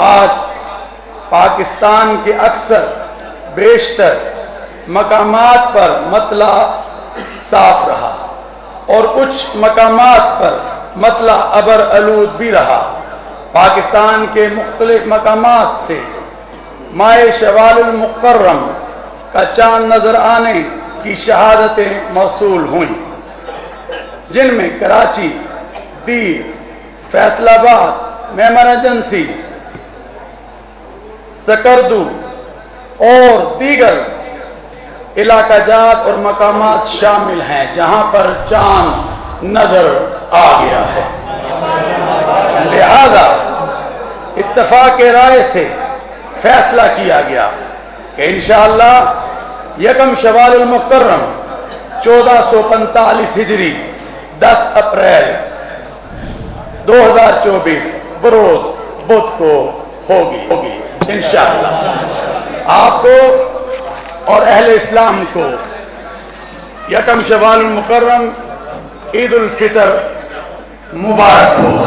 آج پاکستان کے اکثر بیشتر مقامات پر مطلع صاف رہا اور کچھ مقامات پر مطلع ابر آلود بھی رہا۔ پاکستان کے مختلف مقامات سے ماہ شوال المکرم کا چاند نظر آنے کی شہادتیں موصول ہوئیں، جن میں کراچی، دیر، فیصل آباد، میمن ایجنسی، سکردو اور دیگر علاقہ جات اور مقامات شامل ہیں جہاں پر چاند نظر آ گیا ہے۔ لہذا اتفاق رائے سے فیصلہ کیا گیا کہ انشاءاللہ یکم شوال المکرم 1445 ہجری 10 اپریل 2024 بروز بدھ کو ہوگی انشاءاللہ۔ آپ کو اور اہل اسلام کو یکم شوال المکرم عید الفطر مبارک ہو۔